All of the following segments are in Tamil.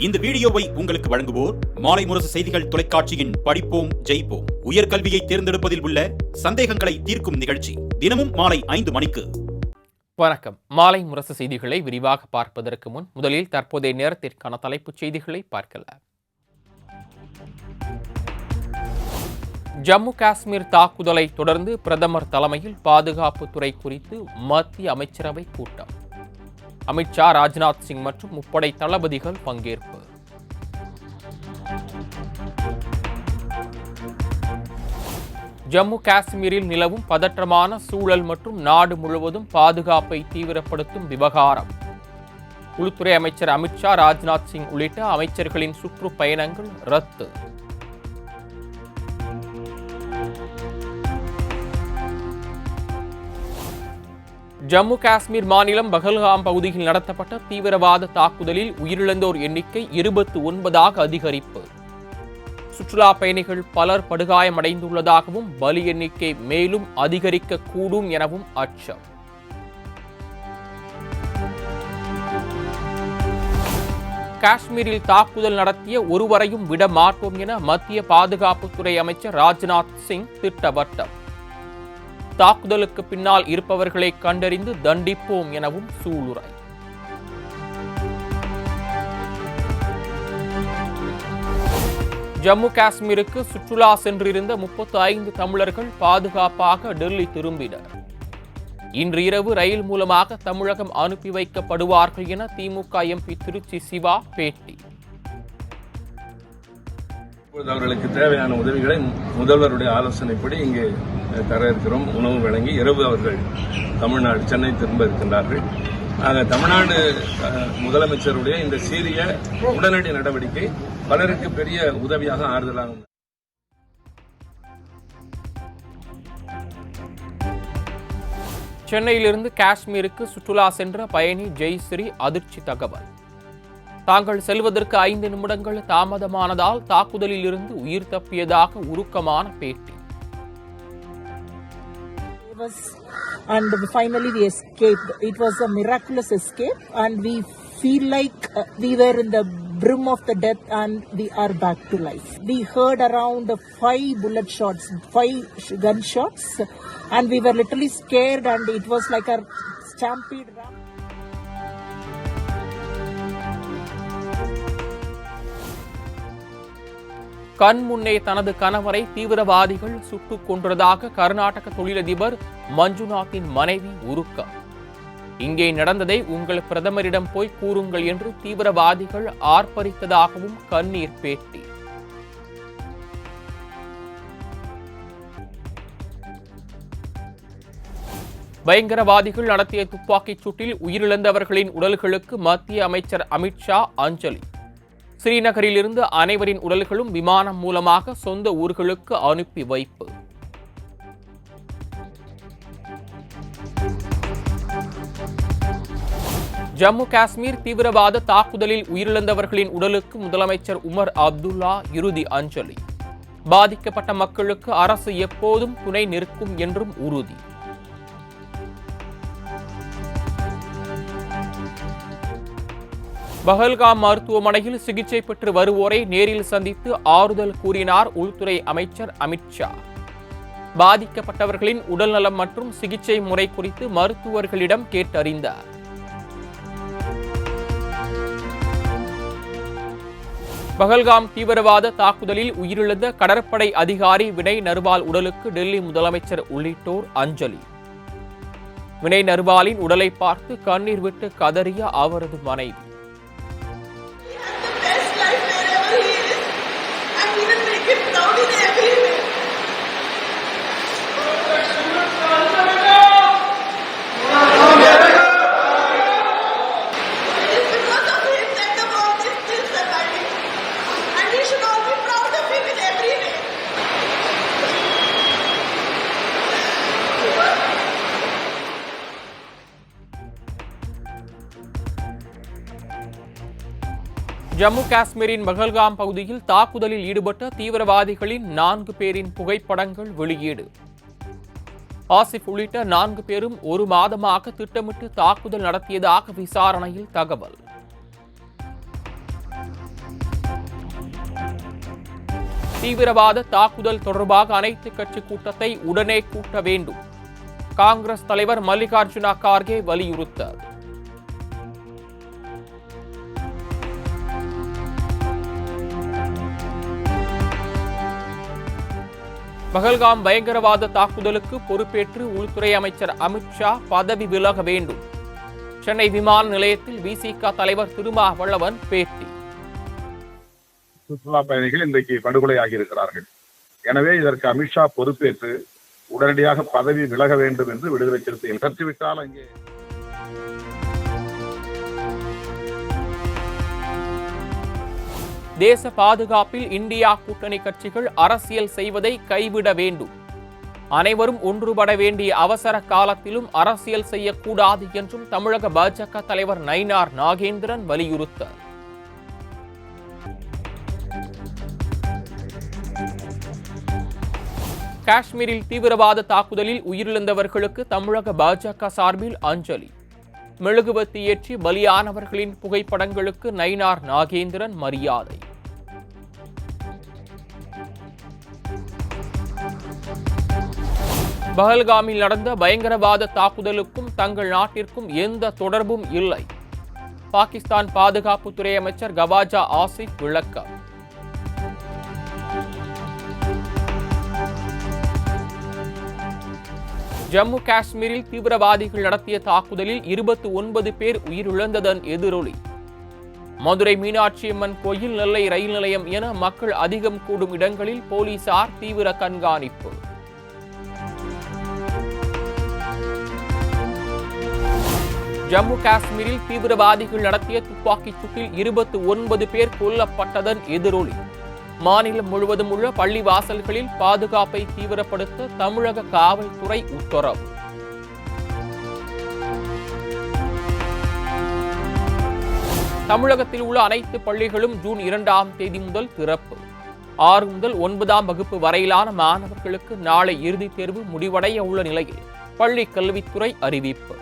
இந்த வீடியோவை உங்களுக்கு வழங்குவோர் மாலை முரசு செய்திகள் தொலைக்காட்சியின் படிப்போம் ஜெயிப்போம் உயர்கல்வியை தேர்ந்தெடுப்பதில் உள்ள சந்தேகங்களை தீர்க்கும் நிகழ்ச்சி தினமும் மாலை 5 மணிக்கு. வணக்கம். மாலை முரசு செய்திகளை விரிவாக பார்ப்பதற்கு முன் முதலில் தற்போதைய நேரத்திற்கான தலைப்புச் செய்திகளை பார்க்கலாம். ஜம்மு காஷ்மீர் தாக்குதலை தொடர்ந்து பிரதமர் தலைமையில் பாதுகாப்புத்துறை குறித்து மத்திய அமைச்சரவை கூட்டம். அமித்ஷா, ராஜ்நாத் சிங் மற்றும் முப்படை தளபதிகள் பங்கேற்பு. ஜம்மு காஷ்மீரில் நிலவும் பதற்றமான சூழல் மற்றும் நாடு முழுவதும் பாதுகாப்பை தீவிரப்படுத்தும் விவகாரம். உள்துறை அமைச்சர் அமித்ஷா, ராஜ்நாத் சிங் உள்ளிட்ட அமைச்சர்களின் சுற்றுப்பயணங்கள் ரத்து. ஜம்மு காஷ்மீர் மாநிலம் பஹல்காம் பகுதியில் நடத்தப்பட்ட தீவிரவாத தாக்குதலில் உயிரிழந்தோர் எண்ணிக்கை 29ஆக அதிகரிப்பு. சுற்றுலா பயணிகள் பலர் படுகாயமடைந்துள்ளதாகவும் பலி எண்ணிக்கை மேலும் அதிகரிக்கக்கூடும் எனவும் அச்சம். காஷ்மீரில் தாக்குதல் நடத்திய ஒருவரையும் விட மாட்டோம் என மத்திய பாதுகாப்புத்துறை அமைச்சர் ராஜ்நாத் சிங் திட்டவட்டம். தாக்குதலுக்கு பின்னால் இருப்பவர்களை கண்டறிந்து தண்டிப்போம் எனவும் சூளுரை. ஜம்மு காஷ்மீருக்கு சுற்றுலா சென்றிருந்த 35 தமிழர்கள் பாதுகாப்பாக டெல்லி திரும்பினர். இன்று இரவு ரயில் மூலமாக தமிழகம் அனுப்பி வைக்கப்படுவார்கள் என திமுக எம்பி திருச்சி சிவா பேட்டி. அவர்களுக்கு தேவையான உதவிகளை முதல்வருடைய ஆலோசனைப்படி இங்கே தர இருக்கிறோம். உணவு வழங்கி இரவு அவர்கள் தமிழ்நாடு சென்னை திரும்ப இருக்கின்றார்கள். ஆக தமிழ்நாடு முதலமைச்சருடைய இந்த சீரிய உடனடி நடவடிக்கை பலருக்கு பெரிய உதவியாக ஆறுதலாகும். சென்னையிலிருந்து காஷ்மீருக்கு சுற்றுலா சென்ற பயணி ஜெய்ஸ்ரீ அதிர்ச்சி தகவல். தாங்கள் செல்வதற்கு 5 நிமிடங்கள் தாமதமானதால் தாக்குதலில் இருந்து உயிர் தப்பியதாக உருக்கமான பேட்டி. And finally we escaped. It was a miraculous escape and we feel like we were in the brim of the death and we are back to life. We heard around 5 bullet shots, 5 gunshots, and we were literally scared and it was like a stampede. கண் முன்னே தனது கணவரை தீவிரவாதிகள் சுட்டுக் கொன்றதாக கர்நாடக தொழிலதிபர் மஞ்சுநாத்தின் மனைவி உருக்கம். இங்கே நடந்ததை உங்கள் பிரதமரிடம் போய் கூறுங்கள் என்று தீவிரவாதிகள் ஆர்ப்பரித்ததாகவும் கண்ணீர் பேட்டி. பயங்கரவாதிகள் நடத்திய துப்பாக்கிச் சூட்டில் உயிரிழந்தவர்களின் உடல்களுக்கு மத்திய அமைச்சர் அமித்ஷா அஞ்சலி. ஸ்ரீநகரிலிருந்து அனைவரின் உடல்களும் விமானம் மூலமாக சொந்த ஊர்களுக்கு அனுப்பி வைப்பு. ஜம்மு காஷ்மீர் தீவிரவாத தாக்குதலில் உயிரிழந்தவர்களின் உடலுக்கு முதலமைச்சர் உமர் அப்துல்லா இறுதி அஞ்சலி. பாதிக்கப்பட்ட மக்களுக்கு அரசு எப்போதும் துணை நிற்கும் என்றும் உறுதி. பஹல்காம் மருத்துவமனையில் சிகிச்சை பெற்று வருவோரை நேரில் சந்தித்து ஆறுதல் கூறினார் உள்துறை அமைச்சர் அமித்ஷா. பாதிக்கப்பட்டவர்களின் உடல்நலம் மற்றும் சிகிச்சை முறை குறித்து மருத்துவர்களிடம் கேட்டறிந்தார். பஹல்காம் தீவிரவாத தாக்குதலில் உயிரிழந்த கடற்படை அதிகாரி வினய் நர்வால் உடலுக்கு டெல்லி முதலமைச்சர் உள்ளிட்டோர் அஞ்சலி. வினய் நர்வாலின் உடலை பார்த்து கண்ணீர் விட்டு கதறிய அவரது மனைவி. ஜம்மு காஷ்மீரின் பஹல்காம் பகுதியில் தாக்குதலில் ஈடுபட்ட தீவிரவாதிகளின் 4 பேரின் புகைப்படங்கள் வெளியீடு. ஆசிப் உள்ளிட்ட 4 பேரும் 1 மாதமாக திட்டமிட்டு தாக்குதல் நடத்தியதாக விசாரணையில் தகவல். தீவிரவாத தாக்குதல் தொடர்பாக அனைத்து கட்சி கூட்டத்தை உடனே கூட்ட வேண்டும். காங்கிரஸ் தலைவர் மல்லிகார்ஜுன கார்கே வலியுறுத்தார். பஹல்காம் பயங்கரவாத தாக்குதலுக்கு பொறுப்பேற்று உள்துறை அமைச்சர் அமித்ஷா பதவி விலக வேண்டும். சென்னை விமான நிலையத்தில் விசிக தலைவர் திருமாவளவன் பேட்டி. சுற்றுலா பயணிகள் இன்றைக்கு படுகொலையாகி இருக்கிறார்கள். எனவே இதற்கு அமித்ஷா பொறுப்பேற்று உடனடியாக பதவி விலக வேண்டும் என்று விடுதலை சிறுத்தைகள் கருத்துவிட்டால் அங்கே தேச பாதுகாப்பில் இந்தியா கூட்டணி கட்சிகள் அரசியல் செய்வதை கைவிட வேண்டும். அனைவரும் ஒன்றுபட வேண்டிய அவசர காலத்திலும் அரசியல் செய்யக்கூடாது என்றும் தமிழக பாஜக தலைவர் நயினார் நாகேந்திரன் வலியுறுத்தார். காஷ்மீரில் தீவிரவாத தாக்குதலில் உயிரிழந்தவர்களுக்கு தமிழக பாஜக சார்பில் அஞ்சலி. மெழுகுவர்த்தி ஏற்றி பலியானவர்களின் புகைப்படங்களுக்கு நயினார் நாகேந்திரன் மரியாதை. பஹல்காமில் நடந்த பயங்கரவாத தாக்குதலுக்கும் தங்கள் நாட்டிற்கும் எந்த தொடர்பும் இல்லை. பாகிஸ்தான் பாதுகாப்புத்துறை அமைச்சர் கவாஜா ஆசிப் விளக்கம். ஜம்மு காஷ்மீரில் தீவிரவாதிகள் நடத்திய தாக்குதலில் 29 பேர் உயிரிழந்ததன் எதிரொலி. மதுரை மீனாட்சியம்மன் கோயில், நெல்லை ரயில் நிலையம் என மக்கள் அதிகம் கூடும் இடங்களில் போலீசார் தீவிர கண்காணிப்பு. ஜம்மு காஷ்மீரில் தீவிரவாதிகள் நடத்திய துப்பாக்கிச் சூட்டில் 29 பேர் கொல்லப்பட்டதன் எதிரொலி. மாநிலம் முழுவதும் உள்ள பள்ளிவாசல்களில் பாதுகாப்பை தீவிரப்படுத்த தமிழக காவல்துறை உத்தரவு. தமிழகத்தில் உள்ள அனைத்து பள்ளிகளும் ஜூன் 2ஆம் தேதி முதல் திறப்பு. 6 முதல் 9ஆம் வகுப்பு வரையிலான மாணவர்களுக்கு நாளை இறுதித் தேர்வு முடிவடைய உள்ள நிலையில் பள்ளி கல்வித்துறை அறிவிப்பு.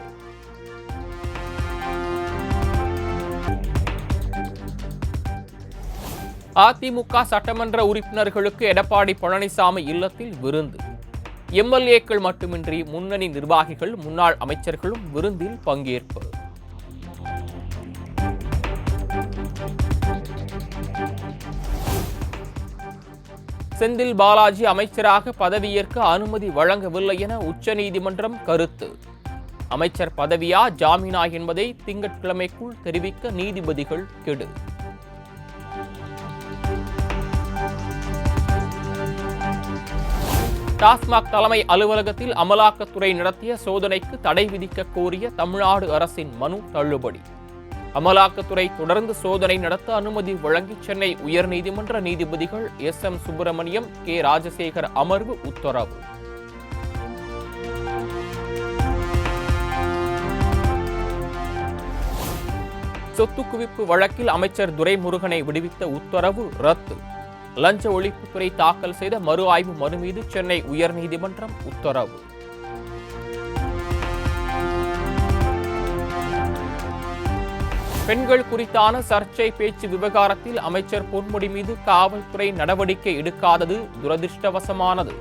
அதிமுக சட்டமன்ற உறுப்பினர்களுக்கு எடப்பாடி பழனிசாமி இல்லத்தில் விருந்து. எம்எல்ஏக்கள் மட்டுமின்றி முன்னணி நிர்வாகிகள், முன்னாள் அமைச்சர்களும் விருந்தில் பங்கேற்பு. செந்தில் பாலாஜி அமைச்சராக பதவியேற்க அனுமதி வழங்கவில்லை என உச்சநீதிமன்றம் கருத்து. அமைச்சர் பதவியா ஜாமீனா என்பதை திங்கட்கிழமைக்குள் தெரிவிக்க நீதிபதிகள் கெடு. டாஸ்மாக் தலைமை அலுவலகத்தில் அமலாக்கத்துறை நடத்திய சோதனைக்கு தடை விதிக்க கோரிய தமிழ்நாடு அரசின் மனு தள்ளுபடி. அமலாக்கத்துறை தொடர்ந்து சோதனை நடத்த அனுமதி வழங்கி சென்னை உயர்நீதிமன்ற நீதிபதிகள் SM சுப்பிரமணியம், K ராஜசேகர் அமர்வு உத்தரவு. சொத்து குவிப்பு வழக்கில் அமைச்சர் துரைமுருகனை விடுவித்த உத்தரவு ரத்து. லஞ்ச ஒழிப்புத்துறை தாக்கல் செய்த மறு ஆய்வு மனு மீது சென்னை உயர்நீதிமன்றம் உத்தரவு. பெண்கள் குறித்தான சர்ச்சை பேச்சு விவகாரத்தில் அமைச்சர் பொன்முடி மீது காவல்துறை நடவடிக்கை எடுக்காதது துரதிருஷ்டவசமானது.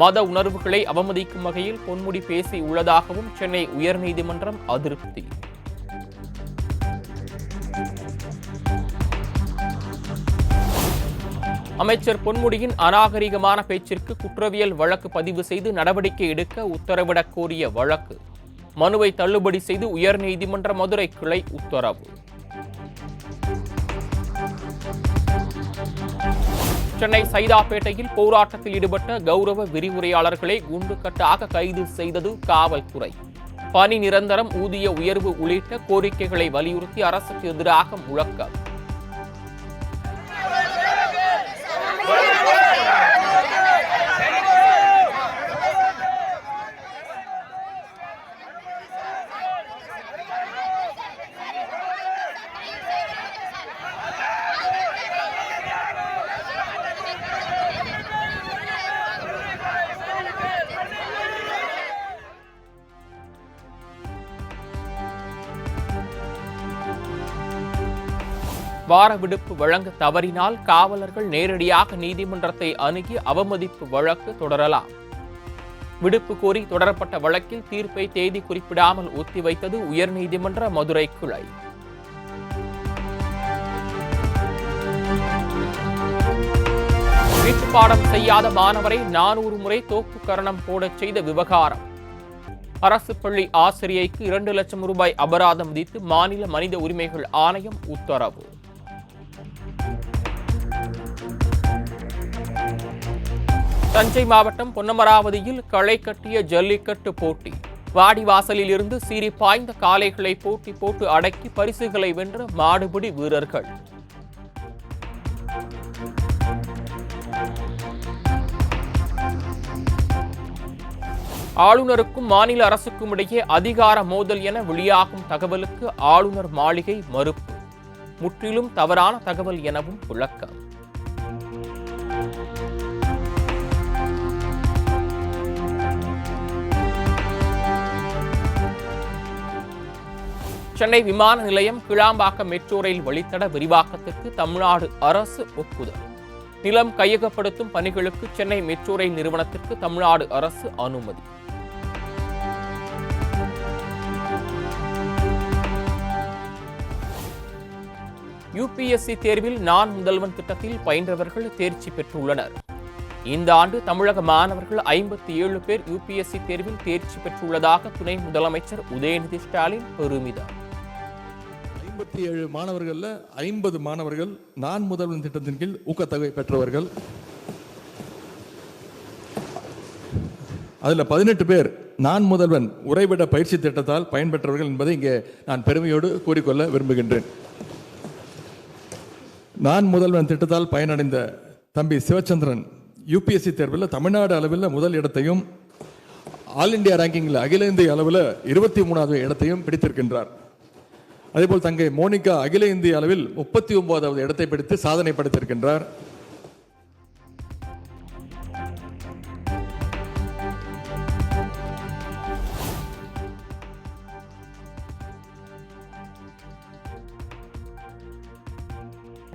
மத உணர்வுகளை அவமதிக்கும் வகையில் பொன்முடி பேசி உள்ளதாகவும் சென்னை உயர்நீதிமன்றம் அதிருப்தி. அமைச்சர் பொன்முடியின் அநாகரிகமான பேச்சிற்கு குற்றவியல் வழக்கு பதிவு செய்து நடவடிக்கை எடுக்க உத்தரவிடக் கோரிய வழக்கு. மனுவை தள்ளுபடி செய்து உயர்நீதிமன்ற மதுரை கிளை உத்தரவு. சென்னை சைதாப்பேட்டையில் போராட்டத்தில் ஈடுபட்ட கௌரவ விரிவுரையாளர்களை குண்டுக்கட்டாக கைது செய்தது காவல்துறை. பணி நிரந்தரம், ஊதிய உயர்வு உள்ளிட்ட கோரிக்கைகளை வலியுறுத்தி அரசுக்கு எதிராக முழக்கம். வார விடுப்பு வழங்க தவறினால் காவலர்கள் நேரடியாக நீதிமன்றத்தை அணுகி அவமதிப்பு வழக்கு தொடரலாம். விடுப்பு கோரி தொடரப்பட்ட வழக்கில் தீர்ப்பை தேதி குறிப்பிடாமல் ஒத்திவைத்தது உயர்நீதிமன்ற மதுரை கிளை. வீட்டுப்பாடம் செய்யாத மாணவரை 400 முறை தோப்பு கரணம் போடச் செய்த விவகாரம். அரசு பள்ளி ஆசிரியைக்கு 2 லட்சம் ரூபாய் அபராதம் விதித்து மாநில மனித உரிமைகள் ஆணையம் உத்தரவு. தஞ்சை மாவட்டம் பொன்னமராவதியில் களை கட்டிய ஜல்லிக்கட்டு போட்டி. வாடிவாசலில் இருந்து சீறி பாய்ந்த காளைகளை போட்டி போட்டு அடக்கி பரிசுகளை வென்ற மாடுபிடி வீரர்கள். ஆளுநருக்கும் மாநில அரசுக்கும் இடையே அதிகார மோதல் என வெளியாகும் தகவலுக்கு ஆளுநர் மாளிகை மறுப்பு. முற்றிலும் தவறான தகவல் எனவும் விளக்கம். சென்னை விமான நிலையம் கிளாம்பாக்கம் மெட்ரோ ரயில் வழித்தட விரிவாக்கத்திற்கு தமிழ்நாடு அரசு ஒப்புதல். நிலம் கையகப்படுத்தும் பணிகளுக்கு சென்னை மெட்ரோ ரயில் நிறுவனத்திற்கு தமிழ்நாடு அரசு அனுமதி. யுபிஎஸ்சி தேர்வில் நான் முதல்வன் திட்டத்தில் பயின்றவர்கள் தேர்ச்சி பெற்றுள்ளனர். இந்த ஆண்டு தமிழக மாணவர்கள் 57 பேர் யுபிஎஸ்சி தேர்வில் தேர்ச்சி பெற்றுள்ளதாக துணை முதலமைச்சர் உதயநிதி ஸ்டாலின் பெருமிதம். 57 மாணவர்கள் 50 மாணவர்கள் நான் முதல்வன் திட்டத்தின் கீழ் ஊக்கத்தொகை பெற்றவர்கள். அதில் 18 பேர் நான் முதல்வன் உறைவிட பயிற்சி திட்டத்தால் பயன்பெற்றவர்கள் என்பதை இங்கே நான் பெருமையோடு கூறிக்கொள்ள விரும்புகின்றேன். நான் முதல்வன் திட்டத்தால் பயனடைந்த தம்பி சிவச்சந்திரன் யுபிஎஸ்சி தேர்வில் தமிழ்நாடு அளவில் முதல் இடத்தையும் ஆல் இண்டியா ரேங்கிங்கில் அகில இந்திய அளவில் 23வது இடத்தையும் பிடித்திருக்கின்றார். அதேபோல் தங்கை மோனிகா அகில இந்திய அளவில் 39வது இடத்தை பிடித்து சாதனை படைத்திருக்கின்றார்.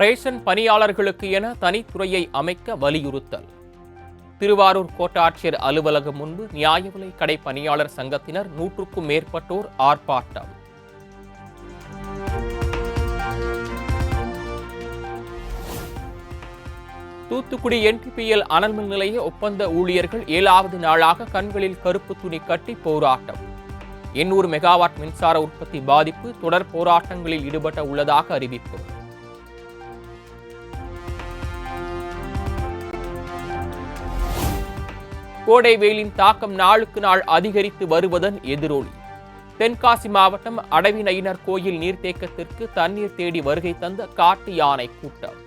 ரேஷன் பணியாளர்களுக்கு என தனித்துறையை அமைக்க வலியுறுத்தல். திருவாரூர் கோட்டாட்சியர் அலுவலகம் முன்பு நியாய விலை கடை பணியாளர் சங்கத்தினர் 100க்கும் மேற்பட்டோர் ஆர்ப்பாட்டம். தூத்துக்குடி NTPL அனல் மின் நிலைய ஒப்பந்த ஊழியர்கள் 7வது நாளாக கண்களில் கருப்பு துணி கட்டி போராட்டம். 800 மெகாவாட் மின்சார உற்பத்தி பாதிப்பு, தொடர் போராட்டங்களில் ஈடுபட உள்ளதாக அறிவிப்பு. கோடை வெயிலின் தாக்கம் நாளுக்கு நாள் அதிகரித்து வருவதன் எதிரொலி. தென்காசி மாவட்டம் அடவிநயினர் கோயில் நீர்த்தேக்கத்திற்கு தண்ணீர் தேடி வருகை தந்த காட்டு யானை கூட்டம்.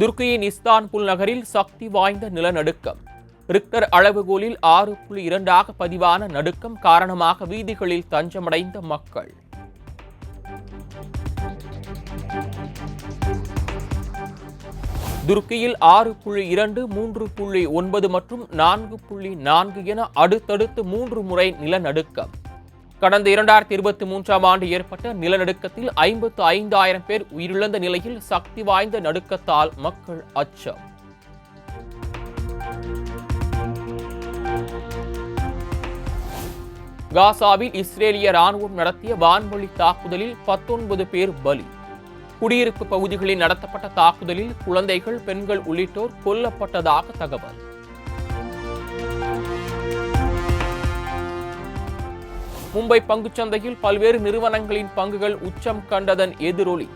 துருக்கியின் இஸ்தான்புல் நகரில் சக்தி வாய்ந்த நிலநடுக்கம். ரிக்டர் அளவுகோலில் 6.2 பதிவான நடுக்கம் காரணமாக வீதிகளில் தஞ்சமடைந்த மக்கள். துருக்கியில் 6.2, 3.9 மற்றும் 4.4 என அடுத்தடுத்து 3 முறை நிலநடுக்கம். கடந்த 2023ஆம் ஆண்டு ஏற்பட்ட நிலநடுக்கத்தில் 55,000 பேர் உயிரிழந்த நிலையில் சக்தி வாய்ந்த நடுக்கத்தால் மக்கள் அச்சம். காசாவில் இஸ்ரேலிய ராணுவம் நடத்திய வான்வழி தாக்குதலில் 19 பேர் பலி. குடியிருப்பு பகுதிகளில் நடத்தப்பட்ட தாக்குதலில் குழந்தைகள், பெண்கள் உள்ளிட்டோர் கொல்லப்பட்டதாக தகவல். மும்பை பங்குச்சந்தையில் பல்வேறு நிறுவனங்களின் பங்குகள் உச்சம் கண்டதன் எதிரொலி.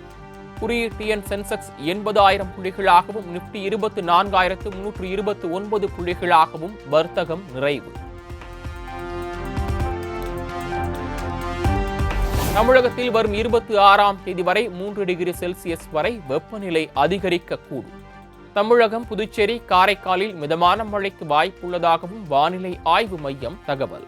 குறியீட்டு எண் சென்செக்ஸ் 80,000 புள்ளிகளாகவும், நிப்டி 24,329 புள்ளிகளாகவும் வர்த்தகம் நிறைவு. தமிழகத்தில் வரும் 26ஆம் தேதி வரை 3 டிகிரி செல்சியஸ் வரை வெப்பநிலை அதிகரிக்கக்கூடும். தமிழகம், புதுச்சேரி, காரைக்காலில் மிதமான மழைக்கு வாய்ப்புள்ளதாகவும் வானிலை ஆய்வு மையம் தகவல்.